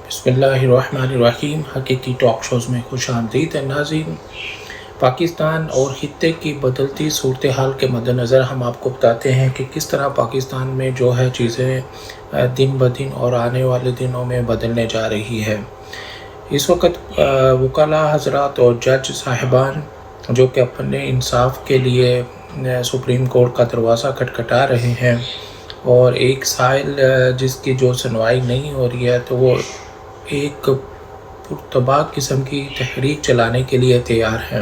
بسم اللہ الرحمن الرحیم۔ حقیقی ٹاک شوز میں خوش آمدید ہے ناظرین۔ پاکستان اور خطے کی بدلتی صورتحال کے مد نظر ہم آپ کو بتاتے ہیں کہ کس طرح پاکستان میں جو ہے چیزیں دن بدن اور آنے والے دنوں میں بدلنے جا رہی ہے۔ اس وقت وکلاء حضرات اور جج صاحبان جو کہ اپنے انصاف کے لیے سپریم کورٹ کا دروازہ کھٹکھٹا رہے ہیں، اور ایک سائل جس کی جو سنوائی نہیں ہو رہی ہے، تو وہ ایک پرتباہ قسم کی تحریک چلانے کے لیے تیار ہیں۔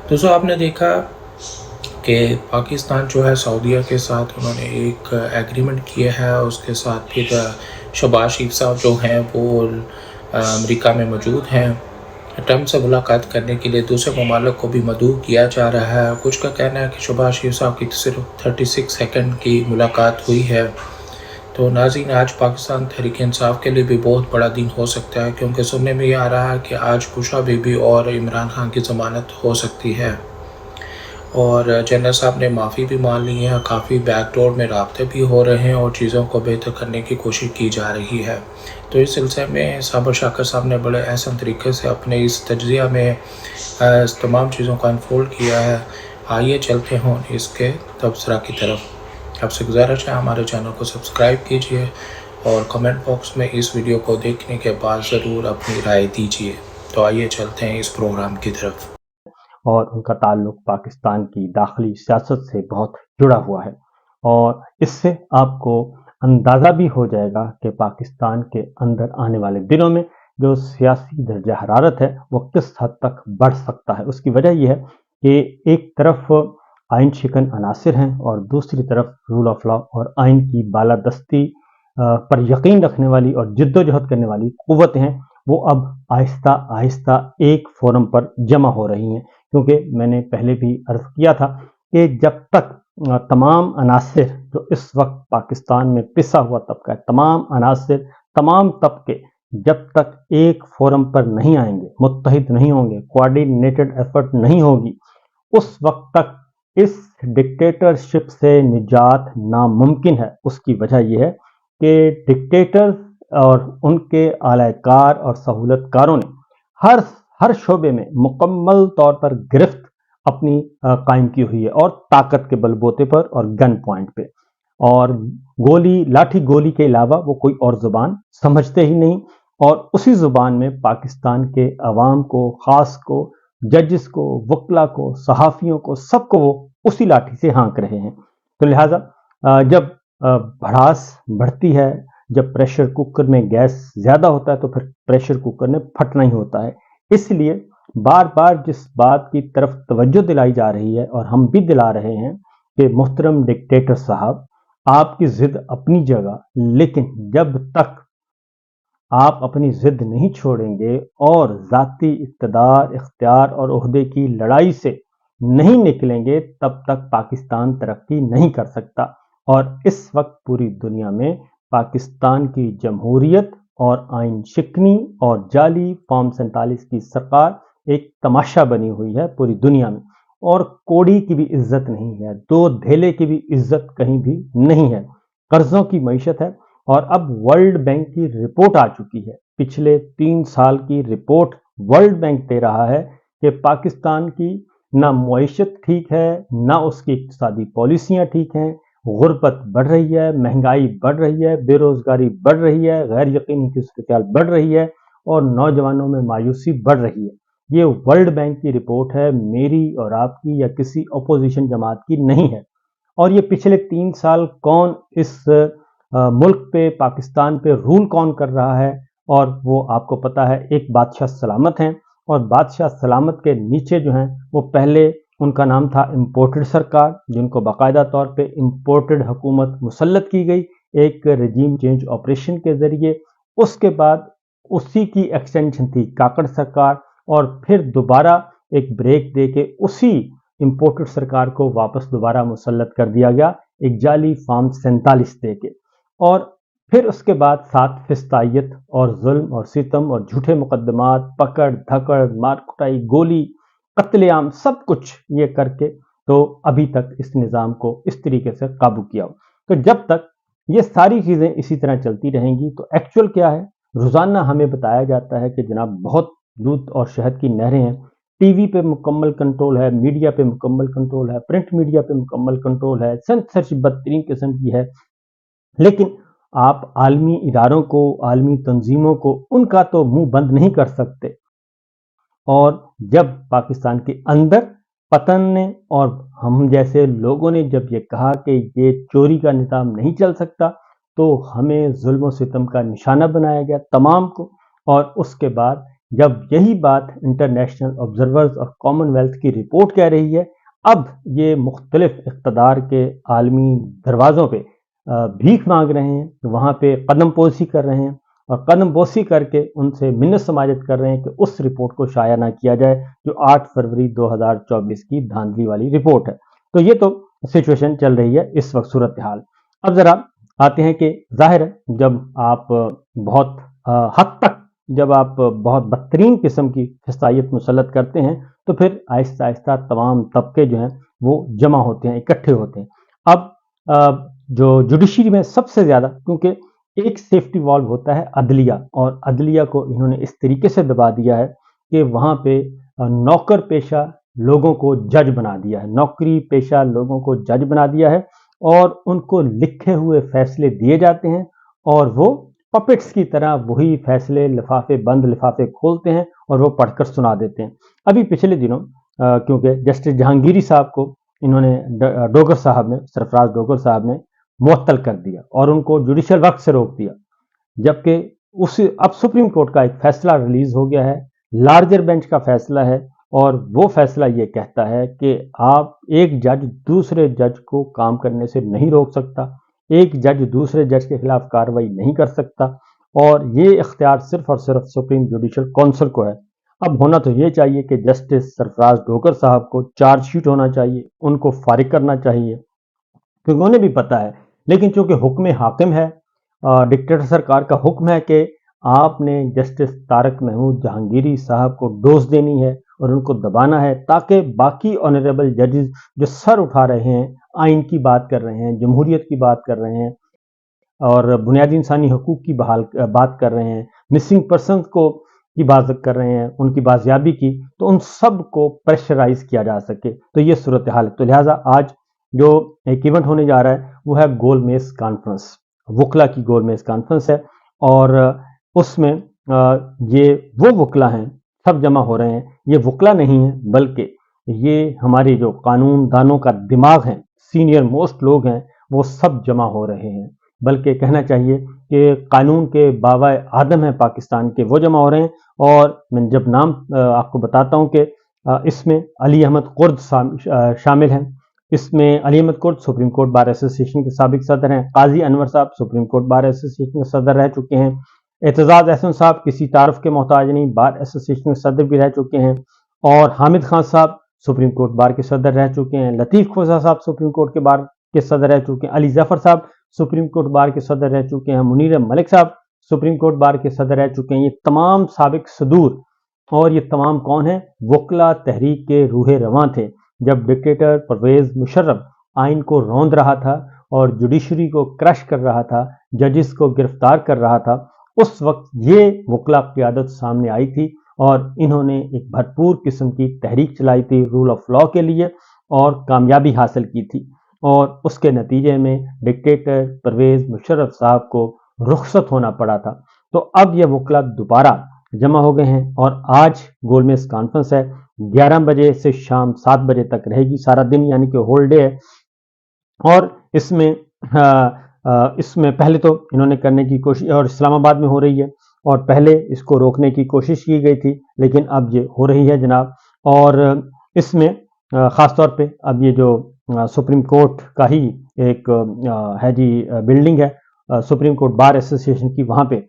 دوستو، آپ نے دیکھا کہ پاکستان جو ہے سعودیہ کے ساتھ انہوں نے ایک ایگریمنٹ کیا ہے، اس کے ساتھ پھر شہباز شریف صاحب جو ہیں وہ امریکہ میں موجود ہیں۔ ٹرمپ سے ملاقات کرنے کے لیے دوسرے ممالک کو بھی مدعو کیا جا رہا ہے۔ کچھ کا کہنا ہے کہ شہباز شریف صاحب کی صرف 36 سیکنڈ کی ملاقات ہوئی ہے۔ تو ناظرین، آج پاکستان تحریک انصاف کے لیے بھی بہت بڑا دن ہو سکتا ہے، کیونکہ سننے میں یہ آ رہا ہے کہ آج بشرا بی بی اور عمران خان کی ضمانت ہو سکتی ہے، اور جنرل صاحب نے معافی بھی مان لی ہے۔ کافی بیک ڈور میں رابطے بھی ہو رہے ہیں اور چیزوں کو بہتر کرنے کی کوشش کی جا رہی ہے۔ تو اس سلسلے میں صابر شاکر صاحب نے بڑے احسن طریقے سے اپنے اس تجزیہ میں تمام چیزوں کا انفولڈ کیا ہے۔ آئیے چلتے ہوں اس کے تبصرہ کی طرف۔ آپ سے گزارش ہے ہمارے چینل کو سبسکرائب کیجئے اور کمنٹ باکس میں اس ویڈیو کو دیکھنے کے بعد ضرور اپنی رائے دیجئے۔ تو آئیے چلتے ہیں اس پروگرام کی طرف۔ اور ان کا تعلق پاکستان کی داخلی سیاست سے بہت جڑا ہوا ہے، اور اس سے آپ کو اندازہ بھی ہو جائے گا کہ پاکستان کے اندر آنے والے دنوں میں جو سیاسی درجہ حرارت ہے وہ کس حد تک بڑھ سکتا ہے۔ اس کی وجہ یہ ہے کہ ایک طرف آئین شکن عناصر ہیں اور دوسری طرف رول آف لا اور آئین کی بالادستی پر یقین رکھنے والی اور جد و جہد کرنے والی قوتیں ہیں، وہ اب آہستہ آہستہ ایک فورم پر جمع ہو رہی ہیں۔ کیونکہ میں نے پہلے بھی عرض کیا تھا کہ جب تک تمام عناصر جو اس وقت پاکستان میں پسا ہوا طبقہ ہے، تمام عناصر، تمام طبقے جب تک ایک فورم پر نہیں آئیں گے، متحد نہیں ہوں گے، کوآرڈینیٹڈ ایفرٹ نہیں ہوگی، اس وقت تک اس ڈکٹیٹرشپ سے نجات ناممکن ہے۔ اس کی وجہ یہ ہے کہ ڈکٹیٹر اور ان کے اعلی کار اور سہولت کاروں نے ہر شعبے میں مکمل طور پر گرفت اپنی قائم کی ہوئی ہے، اور طاقت کے بل بوتے پر اور گن پوائنٹ پہ، اور لاٹھی گولی کے علاوہ وہ کوئی اور زبان سمجھتے ہی نہیں، اور اسی زبان میں پاکستان کے عوام کو، خاص کو، ججز کو، وکلا کو، صحافیوں کو، سب کو وہ اسی لاٹھی سے ہانک رہے ہیں۔ تو لہٰذا جب بھڑاس بڑھتی ہے، جب پریشر کوکر میں گیس زیادہ ہوتا ہے، تو پھر پریشر کوکر نے پھٹنا ہی ہوتا ہے۔ اس لیے بار بار جس بات کی طرف توجہ دلائی جا رہی ہے، اور ہم بھی دلا رہے ہیں، کہ محترم ڈکٹیٹر صاحب، آپ کی ضد اپنی جگہ، لیکن جب تک آپ اپنی ضد نہیں چھوڑیں گے اور ذاتی اقتدار، اختیار اور عہدے کی لڑائی سے نہیں نکلیں گے، تب تک پاکستان ترقی نہیں کر سکتا۔ اور اس وقت پوری دنیا میں پاکستان کی جمہوریت اور آئین شکنی اور جعلی فارم 47 کی سرکار ایک تماشا بنی ہوئی ہے پوری دنیا میں، اور کوڑی کی بھی عزت نہیں ہے، دو دھیلے کی بھی عزت کہیں بھی نہیں ہے، قرضوں کی معیشت ہے۔ اور اب ورلڈ بینک کی رپورٹ آ چکی ہے، پچھلے 3 سال کی رپورٹ ورلڈ بینک دے رہا ہے کہ پاکستان کی نہ معیشت ٹھیک ہے، نہ اس کی اقتصادی پالیسیاں ٹھیک ہیں، غربت بڑھ رہی ہے، مہنگائی بڑھ رہی ہے، بے روزگاری بڑھ رہی ہے، غیر یقینی کی صورتحال بڑھ رہی ہے، اور نوجوانوں میں مایوسی بڑھ رہی ہے۔ یہ ورلڈ بینک کی رپورٹ ہے، میری اور آپ کی یا کسی اپوزیشن جماعت کی نہیں ہے۔ اور یہ پچھلے 3 سال کون اس ملک پہ، پاکستان پہ رول کون کر رہا ہے، اور وہ آپ کو پتا ہے، ایک بادشاہ سلامت ہیں، اور بادشاہ سلامت کے نیچے جو ہیں وہ پہلے ان کا نام تھا امپورٹڈ سرکار، جن کو باقاعدہ طور پہ امپورٹڈ حکومت مسلط کی گئی ایک رجیم چینج آپریشن کے ذریعے۔ اس کے بعد اسی کی ایکسٹینشن تھی کاکڑ سرکار، اور پھر دوبارہ ایک بریک دے کے اسی امپورٹڈ سرکار کو واپس دوبارہ مسلط کر دیا گیا ایک جعلی فارم 47 دے کے۔ اور پھر اس کے بعد 7 فسطائیت اور ظلم اور ستم اور جھوٹے مقدمات، پکڑ دھکڑ، مار کٹائی، گولی، قتل عام، سب کچھ یہ کر کے تو ابھی تک اس نظام کو اس طریقے سے قابو کیا ہو۔ تو جب تک یہ ساری چیزیں اسی طرح چلتی رہیں گی تو ایکچول کیا ہے، روزانہ ہمیں بتایا جاتا ہے کہ جناب بہت دودھ اور شہد کی نہریں ہیں، ٹی وی پہ مکمل کنٹرول ہے، میڈیا پہ مکمل کنٹرول ہے، پرنٹ میڈیا پہ مکمل کنٹرول ہے، سینسرشپ بدترین قسم کی ہے، لیکن آپ عالمی اداروں کو، عالمی تنظیموں کو ان کا تو منہ بند نہیں کر سکتے۔ اور جب پاکستان کے اندر پتن نے اور ہم جیسے لوگوں نے جب یہ کہا کہ یہ چوری کا نظام نہیں چل سکتا، تو ہمیں ظلم و ستم کا نشانہ بنایا گیا تمام کو، اور اس کے بعد جب یہی بات انٹرنیشنل آبزرورز اور کامن ویلتھ کی رپورٹ کہہ رہی ہے، اب یہ مختلف اقتدار کے عالمی دروازوں پہ بھیک مانگ رہے ہیں، وہاں پہ قدم پوشی کر رہے ہیں، اور قدم بوسی کر کے ان سے منت سماجت کر رہے ہیں کہ اس رپورٹ کو شائع نہ کیا جائے جو 8 فروری 2024 کی دھاندلی والی رپورٹ ہے۔ تو یہ تو سچویشن چل رہی ہے اس وقت صورتحال۔ اب ذرا آتے ہیں کہ ظاہر ہے جب آپ بہت حد تک جب آپ بہت بدترین قسم کی فسادیت مسلط کرتے ہیں تو پھر آہستہ آہستہ تمام طبقے جو ہیں وہ جمع ہوتے ہیں، اکٹھے ہوتے ہیں۔ اب جو جوڈیشری میں سب سے زیادہ، کیونکہ ایک سیفٹی والو ہوتا ہے عدلیہ، اور عدلیہ کو انہوں نے اس طریقے سے دبا دیا ہے کہ وہاں پہ نوکر پیشہ لوگوں کو جج بنا دیا ہے، نوکری پیشہ لوگوں کو جج بنا دیا ہے، اور ان کو لکھے ہوئے فیصلے دیے جاتے ہیں اور وہ پپٹس کی طرح وہی فیصلے لفافے بند لفافے کھولتے ہیں اور وہ پڑھ کر سنا دیتے ہیں۔ ابھی پچھلے دنوں کیونکہ جسٹس جہانگیری صاحب کو انہوں نے ڈوگر صاحب نے سرفراز ڈوگر صاحب نے معطل کر دیا اور ان کو جوڈیشل وقت سے روک دیا، جبکہ اب سپریم کورٹ کا ایک فیصلہ ریلیز ہو گیا ہے، لارجر بینچ کا فیصلہ ہے، اور وہ فیصلہ یہ کہتا ہے کہ آپ ایک جج دوسرے جج کو کام کرنے سے نہیں روک سکتا، ایک جج دوسرے جج کے خلاف کارروائی نہیں کر سکتا، اور یہ اختیار صرف اور صرف سپریم جوڈیشل کونسل کو ہے۔ اب ہونا تو یہ چاہیے کہ جسٹس سرفراز ڈوگر صاحب کو چارج شیٹ ہونا چاہیے، ان کو فارغ کرنا چاہیے، کیونکہ انہیں بھی پتہ ہے، لیکن چونکہ حکم حاکم ہے، ڈکٹیٹر سرکار کا حکم ہے کہ آپ نے جسٹس طارق محمود جہانگیری صاحب کو ڈوز دینی ہے اور ان کو دبانا ہے، تاکہ باقی آنریبل ججز جو سر اٹھا رہے ہیں، آئین کی بات کر رہے ہیں، جمہوریت کی بات کر رہے ہیں اور بنیادی انسانی حقوق کی بات کر رہے ہیں، مسنگ پرسنز کی بات کر رہے ہیں، ان کی بازیابی کی، تو ان سب کو پریشرائز کیا جا سکے۔ تو یہ صورتحال ہے۔ تو لہٰذا آج جو ایک ایونٹ ہونے جا رہا ہے وہ ہے گول میز کانفرنس، وکلا کی گول میز کانفرنس ہے، اور اس میں یہ وہ وکلا ہیں سب جمع ہو رہے ہیں۔ یہ وکلا نہیں ہیں بلکہ یہ ہمارے جو قانون دانوں کا دماغ ہیں، سینئر موسٹ لوگ ہیں، وہ سب جمع ہو رہے ہیں، بلکہ کہنا چاہیے کہ قانون کے بابا آدم ہیں پاکستان کے، وہ جمع ہو رہے ہیں۔ اور میں جب نام آپ کو بتاتا ہوں کہ اس میں علی احمد قرد شامل ہیں، اس میں علی احمد قرد سپریم کورٹ بار ایسوسی ایشن کے سابق صدر ہیں، قاضی انور صاحب سپریم کورٹ بار ایسوسی ایشن کے صدر رہ چکے ہیں، اعتزاز احسن صاحب کسی تعارف کے محتاج نہیں، بار ایسوسی ایشن کے صدر بھی رہ چکے ہیں، اور حامد خان صاحب سپریم کورٹ بار کے صدر رہ چکے ہیں، لطیف کھوسہ صاحب سپریم کورٹ کے بار کے صدر رہ چکے ہیں، علی ظفر صاحب سپریم کورٹ بار کے صدر رہ چکے ہیں، منیر ملک صاحب سپریم کورٹ بار کے صدر رہ چکے ہیں۔ یہ تمام سابق صدور، اور یہ تمام کون ہیں؟ وکلا تحریک کے روح رواں تھے جب ڈکٹیٹر پرویز مشرف آئین کو روند رہا تھا اور جوڈیشری کو کرش کر رہا تھا، ججز کو گرفتار کر رہا تھا۔ اس وقت یہ وکلا قیادت سامنے آئی تھی اور انہوں نے ایک بھرپور قسم کی تحریک چلائی تھی رول آف لا کے لیے اور کامیابی حاصل کی تھی، اور اس کے نتیجے میں ڈکٹیٹر پرویز مشرف صاحب کو رخصت ہونا پڑا تھا۔ تو اب یہ وکلا دوبارہ جمع ہو گئے ہیں، اور آج گول میز کانفرنس ہے، 11 بجے سے شام 7 بجے تک رہے گی، سارا دن، یعنی کہ ہول ڈے ہے۔ اور اس میں پہلے تو انہوں نے کرنے کی کوشش، اور اسلام آباد میں ہو رہی ہے، اور پہلے اس کو روکنے کی کوشش کی گئی تھی، لیکن اب یہ ہو رہی ہے جناب۔ اور اس میں خاص طور پہ اب یہ جو سپریم کورٹ کا ہی ایک ہے جی بلڈنگ ہے سپریم کورٹ بار ایسوسی ایشن کی، وہاں پہ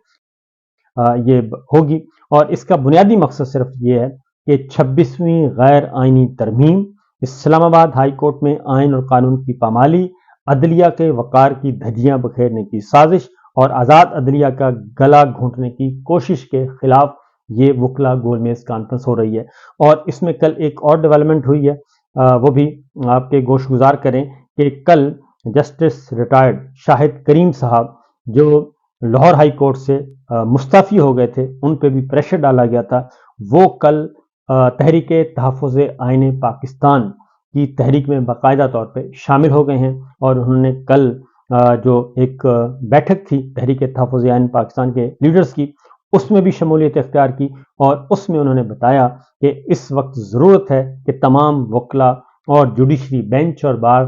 یہ ہوگی، اور اس کا بنیادی مقصد صرف یہ ہے کہ 26ویں غیر آئینی ترمیم، اسلام آباد ہائی کورٹ میں آئین اور قانون کی پامالی، عدلیہ کے وقار کی دھجیاں بکھیرنے کی سازش اور آزاد عدلیہ کا گلا گھونٹنے کی کوشش کے خلاف یہ وکلا گول میز کانفرنس ہو رہی ہے۔ اور اس میں کل ایک اور ڈیولپمنٹ ہوئی ہے، وہ بھی آپ کے گوش گزار کریں کہ کل جسٹس ریٹائرڈ شاہد کریم صاحب جو لاہور ہائی کورٹ سے مستعفی ہو گئے تھے، ان پہ بھی پریشر ڈالا گیا تھا، وہ کل تحریک تحفظ آئین پاکستان کی تحریک میں باقاعدہ طور پہ شامل ہو گئے ہیں، اور انہوں نے کل جو ایک بیٹھک تھی تحریک تحفظ آئین پاکستان کے لیڈرز کی، اس میں بھی شمولیت اختیار کی، اور اس میں انہوں نے بتایا کہ اس وقت ضرورت ہے کہ تمام وکلا اور جوڈیشری بینچ اور بار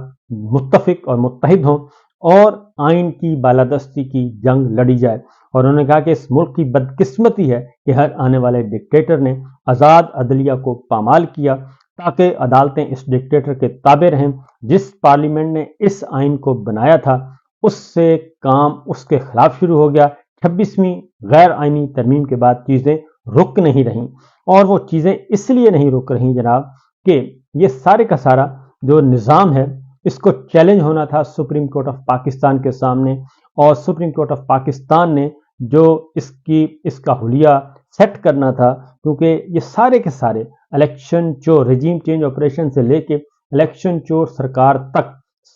متفق اور متحد ہوں اور آئین کی بالادستی کی جنگ لڑی جائے۔ اور انہوں نے کہا کہ اس ملک کی بدقسمتی ہے کہ ہر آنے والے ڈکٹیٹر نے آزاد عدلیہ کو پامال کیا تاکہ عدالتیں اس ڈکٹیٹر کے تابع رہیں۔ جس پارلیمنٹ نے اس آئین کو بنایا تھا اس سے کام اس کے خلاف شروع ہو گیا۔ 26ویں غیر آئینی ترمیم کے بعد چیزیں رک نہیں رہیں، اور وہ چیزیں اس لیے نہیں رک رہیں جناب کہ یہ سارے کا سارا جو نظام ہے اس کو چیلنج ہونا تھا سپریم کورٹ آف پاکستان کے سامنے، اور سپریم کورٹ آف پاکستان نے جو اس کا حلیہ سیٹ کرنا تھا، کیونکہ یہ سارے کے سارے الیکشن چور، رجیم چینج آپریشن سے لے کے الیکشن چور سرکار تک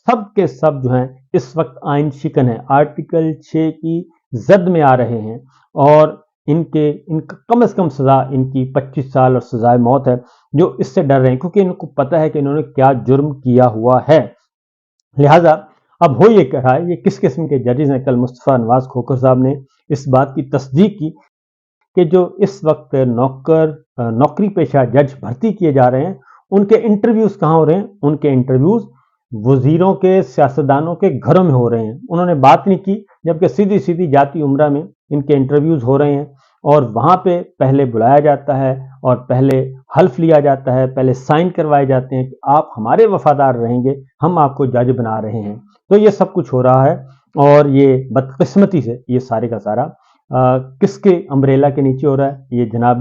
سب کے سب جو ہیں اس وقت آئین شکن ہے، آرٹیکل 6 کی زد میں آ رہے ہیں، اور ان کا کم از کم سزا ان کی 25 سال اور سزائے موت ہے، جو اس سے ڈر رہے ہیں کیونکہ ان کو پتہ ہے کہ انہوں نے کیا جرم کیا ہوا ہے۔ لہٰذا اب ہو یہ کہا ہے، یہ کس قسم کے ججز ہیں؟ کل مصطفیٰ نواز کھوکھر صاحب نے اس بات کی تصدیق کی کہ جو اس وقت نوکری پیشہ جج بھرتی کیے جا رہے ہیں ان کے انٹرویوز کہاں ہو رہے ہیں؟ ان کے انٹرویوز وزیروں کے، سیاستدانوں کے گھروں میں ہو رہے ہیں۔ انہوں نے بات نہیں کی، جبکہ سیدھی سیدھی جاتی عمرہ میں ان کے انٹرویوز ہو رہے ہیں، اور وہاں پہ پہلے بلایا جاتا ہے اور پہلے حلف لیا جاتا ہے، پہلے سائن کروائے جاتے ہیں کہ آپ ہمارے وفادار رہیں گے، ہم آپ کو جج بنا رہے ہیں۔ تو یہ سب کچھ ہو رہا ہے، اور یہ بدقسمتی سے یہ سارے کا سارا کس کے امبریلا کے نیچے ہو رہا ہے؟ یہ جناب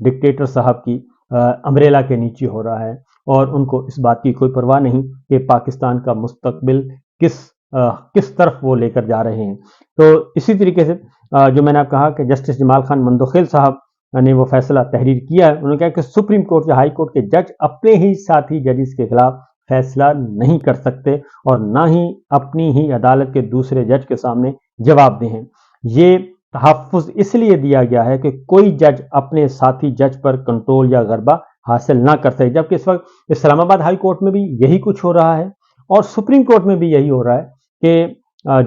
ڈکٹیٹر صاحب کی امبریلا کے نیچے ہو رہا ہے، اور ان کو اس بات کی کوئی پرواہ نہیں کہ پاکستان کا مستقبل کس طرف وہ لے کر جا رہے ہیں۔ تو اسی طریقے سے جو میں نے آپ کہا کہ جسٹس جمال خان مندوخیل صاحب نے وہ فیصلہ تحریر کیا ہے، انہوں نے کہا کہ سپریم کورٹ یا ہائی کورٹ کے جج اپنے ہی ساتھی ججز کے خلاف فیصلہ نہیں کر سکتے، اور نہ ہی اپنی ہی عدالت کے دوسرے جج کے سامنے جواب دہ ہیں۔ یہ تحفظ اس لیے دیا گیا ہے کہ کوئی جج اپنے ساتھی جج پر کنٹرول یا غلبہ حاصل نہ کر سکے، جبکہ اس وقت اسلام آباد ہائی کورٹ میں بھی یہی کچھ ہو رہا ہے، اور سپریم کورٹ میں بھی یہی ہو رہا ہے کہ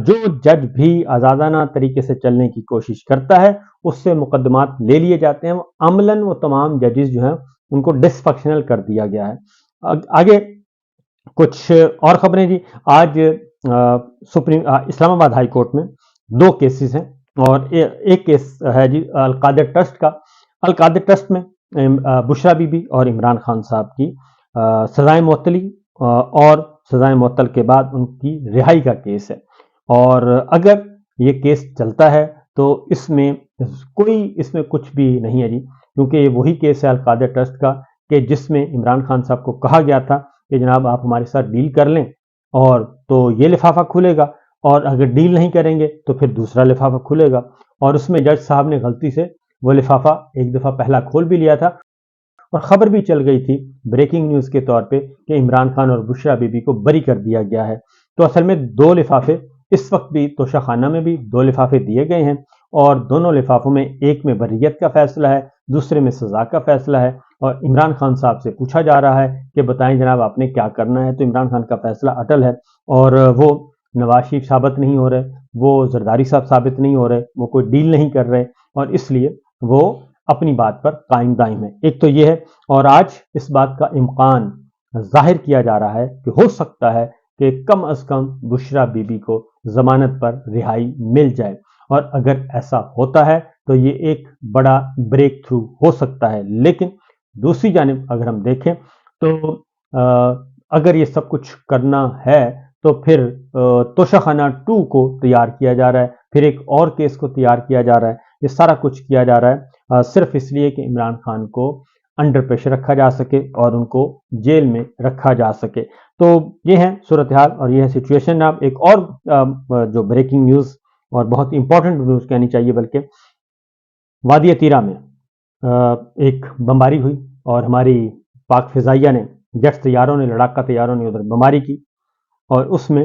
جو جج بھی آزادانہ طریقے سے چلنے کی کوشش کرتا ہے اس سے مقدمات لے لیے جاتے ہیں، عملاً وہ تمام ججز جو ہیں ان کو ڈس فنکشنل کر دیا گیا ہے۔ آگے کچھ اور خبریں جی، آج اسلام آباد ہائی کورٹ میں 2 کیسز ہیں، اور ایک کیس ہے جی القادر ٹرسٹ کا۔ القادر ٹرسٹ میں بشرا بی بی اور عمران خان صاحب کی سزائے معطلی اور سزائے معطل کے بعد ان کی رہائی کا کیس ہے، اور اگر یہ کیس چلتا ہے تو اس میں کچھ بھی نہیں ہے جی، کیونکہ یہ وہی کیس ہے القادر ٹرسٹ کا کہ جس میں عمران خان صاحب کو کہا گیا تھا کہ جناب آپ ہمارے ساتھ ڈیل کر لیں اور تو یہ لفافہ کھلے گا، اور اگر ڈیل نہیں کریں گے تو پھر دوسرا لفافہ کھلے گا، اور اس میں جج صاحب نے غلطی سے وہ لفافہ ایک دفعہ پہلا کھول بھی لیا تھا، اور خبر بھی چل گئی تھی بریکنگ نیوز کے طور پہ کہ عمران خان اور بشرا بی بی کو بری کر دیا گیا ہے۔ تو اصل میں 2 لفافے اس وقت بھی توشہ خانہ میں بھی 2 لفافے دیے گئے ہیں، اور دونوں لفافوں میں ایک میں بریت کا فیصلہ ہے، دوسرے میں سزا کا فیصلہ ہے، اور عمران خان صاحب سے پوچھا جا رہا ہے کہ بتائیں جناب آپ نے کیا کرنا ہے۔ تو عمران خان کا فیصلہ اٹل ہے، اور وہ نواز شریف ثابت نہیں ہو رہے، وہ زرداری صاحب ثابت نہیں ہو رہے، وہ کوئی ڈیل نہیں کر رہے، اور اس لیے وہ اپنی بات پر قائم دائم ہے۔ ایک تو یہ ہے، اور آج اس بات کا امکان ظاہر کیا جا رہا ہے کہ ہو سکتا ہے کہ کم از کم بشرا بی بی کو ضمانت پر رہائی مل جائے، اور اگر ایسا ہوتا ہے تو یہ ایک بڑا بریک تھرو ہو سکتا ہے۔ لیکن دوسری جانب اگر ہم دیکھیں تو اگر یہ سب کچھ کرنا ہے تو پھر توشہ خانہ 2 کو تیار کیا جا رہا ہے، پھر ایک اور کیس کو تیار کیا جا رہا ہے، یہ سارا کچھ کیا جا رہا ہے صرف اس لیے کہ عمران خان کو انڈر پریشر رکھا جا سکے اور ان کو جیل میں رکھا جا سکے۔ تو یہ ہے صورتحال اور یہ ہے سچویشن۔ اب ایک اور جو بریکنگ نیوز اور بہت امپورٹنٹ نیوز کہنی چاہیے بلکہ، وادی عتیرہ میں ایک بمباری ہوئی اور ہماری پاک فضائیہ نے، جیٹ طیاروں نے، لڑاکا طیاروں نے ادھر بمباری کی، اور اس میں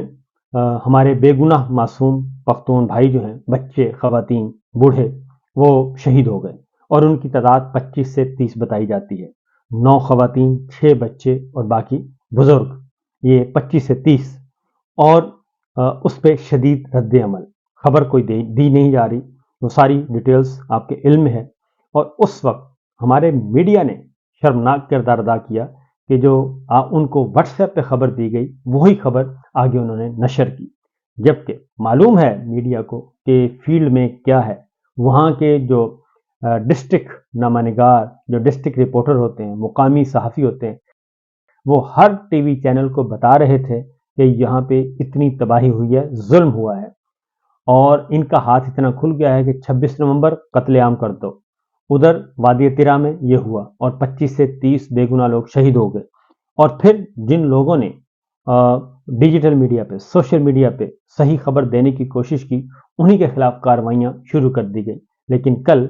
ہمارے بے گناہ معصوم پختون بھائی جو ہیں، بچے، خواتین، بوڑھے، وہ شہید ہو گئے اور ان کی تعداد 25 سے 30 بتائی جاتی ہے۔ 9 خواتین، 6 بچے اور باقی بزرگ، یہ 25 سے 30۔ اور اس پہ شدید رد عمل، خبر کوئی دی نہیں جا رہی، وہ ساری ڈیٹیلز آپ کے علم میں ہے۔ اور اس وقت ہمارے میڈیا نے شرمناک کردار ادا کیا کہ جو ان کو واٹس ایپ پہ خبر دی گئی وہی خبر آگے انہوں نے نشر کی، جبکہ معلوم ہے میڈیا کو کہ فیلڈ میں کیا ہے۔ وہاں کے جو ڈسٹرکٹ نامہ نگار، جو ڈسٹرکٹ رپورٹر ہوتے ہیں، مقامی صحافی ہوتے ہیں، وہ ہر ٹی وی چینل کو بتا رہے تھے کہ یہاں پہ اتنی تباہی ہوئی ہے، ظلم ہوا ہے، اور ان کا ہاتھ اتنا کھل گیا ہے کہ 26 نومبر قتل عام کر دو۔ ادھر وادی تیرا میں یہ ہوا اور 25 سے 30 بے گناہ لوگ شہید ہو گئے۔ اور پھر جن لوگوں نے ڈیجیٹل میڈیا پہ، سوشل میڈیا پہ صحیح خبر دینے کی کوشش کی، انہی کے خلاف کارروائیاں شروع کر دی گئی۔ لیکن کل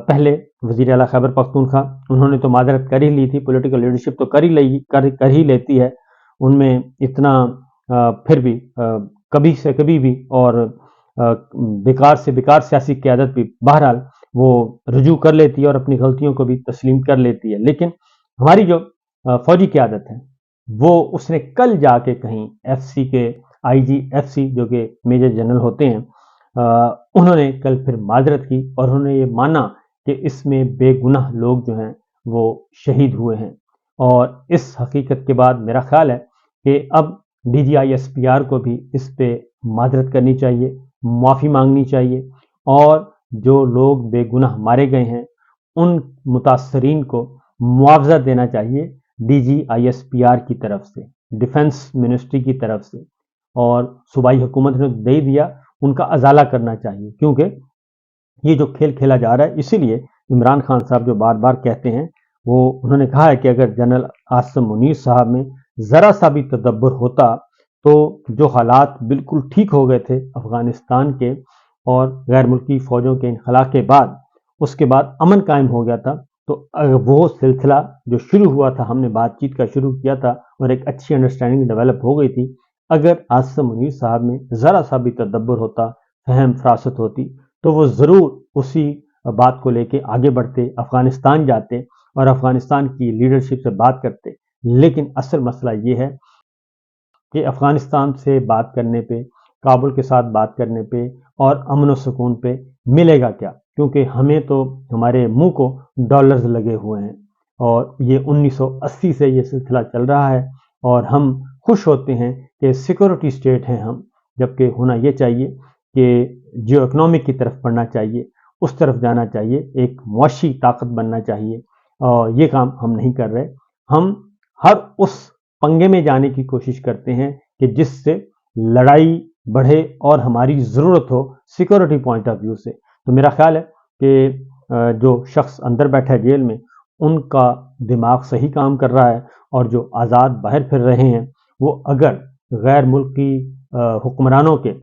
پہلے وزیر اعلیٰ خیبر پختونخوا، انہوں نے تو معذرت کر ہی لی تھی، پولیٹیکل لیڈرشپ تو کر ہی لیتی ہے، ان میں اتنا پھر بھی کبھی سے کبھی بھی، اور بیکار سے بیکار سیاسی قیادت بھی بہرحال وہ رجوع کر لیتی ہے اور اپنی غلطیوں کو بھی تسلیم کر لیتی ہے۔ لیکن ہماری جو فوجی قیادت ہے، وہ اس نے کل جا کے کہیں ایف سی کے IGFC جو کہ میجر جنرل ہوتے ہیں، انہوں نے کل پھر معذرت کی اور انہوں نے یہ مانا کہ اس میں بے گناہ لوگ جو ہیں وہ شہید ہوئے ہیں۔ اور اس حقیقت کے بعد میرا خیال ہے کہ اب DGISPR کو بھی اس پہ معذرت کرنی چاہیے، معافی مانگنی چاہیے، اور جو لوگ بے گناہ مارے گئے ہیں ان متاثرین کو معاوضہ دینا چاہیے DGISPR کی طرف سے، ڈیفنس منسٹری کی طرف سے، اور صوبائی حکومت نے دے دیا، ان کا ازالہ کرنا چاہیے، کیونکہ یہ جو کھیل کھیلا جا رہا ہے۔ اسی لیے عمران خان صاحب جو بار بار کہتے ہیں، وہ انہوں نے کہا ہے کہ اگر جنرل عاصم منیر صاحب میں ذرا سا بھی تدبر ہوتا تو جو حالات بالکل ٹھیک ہو گئے تھے افغانستان کے اور غیر ملکی فوجوں کے انخلا کے بعد، اس کے بعد امن قائم ہو گیا تھا، تو وہ سلسلہ جو شروع ہوا تھا، ہم نے بات چیت کا شروع کیا تھا اور ایک اچھی انڈرسٹینڈنگ ڈیولپ ہو گئی تھی، اگر عاصم منیر صاحب میں ذرا سا بھی تدبر ہوتا، فہم فراست ہوتی، تو وہ ضرور اسی بات کو لے کے آگے بڑھتے، افغانستان جاتے اور افغانستان کی لیڈرشپ سے بات کرتے۔ لیکن اصل مسئلہ یہ ہے کہ افغانستان سے بات کرنے پہ، کابل کے ساتھ بات کرنے پہ اور امن و سکون پہ ملے گا کیا؟ کیونکہ ہمیں تو ہمارے منہ کو ڈالرز لگے ہوئے ہیں، اور یہ 1980 سے یہ سلسلہ چل رہا ہے، اور ہم خوش ہوتے ہیں کہ سیکورٹی اسٹیٹ ہیں ہم، جبکہ ہونا یہ چاہیے کہ جیو اکنامک کی طرف بڑھنا چاہیے، اس طرف جانا چاہیے، ایک معاشی طاقت بننا چاہیے، اور یہ کام ہم نہیں کر رہے۔ ہم ہر اس پنگے میں جانے کی کوشش کرتے ہیں کہ جس سے لڑائی بڑھے اور ہماری ضرورت ہو سیکورٹی پوائنٹ آف ویو سے۔ تو میرا خیال ہے کہ جو شخص اندر بیٹھا ہے جیل میں، ان کا دماغ صحیح کام کر رہا ہے، اور جو آزاد باہر پھر رہے ہیں، وہ اگر غیر ملکی حکمرانوں کے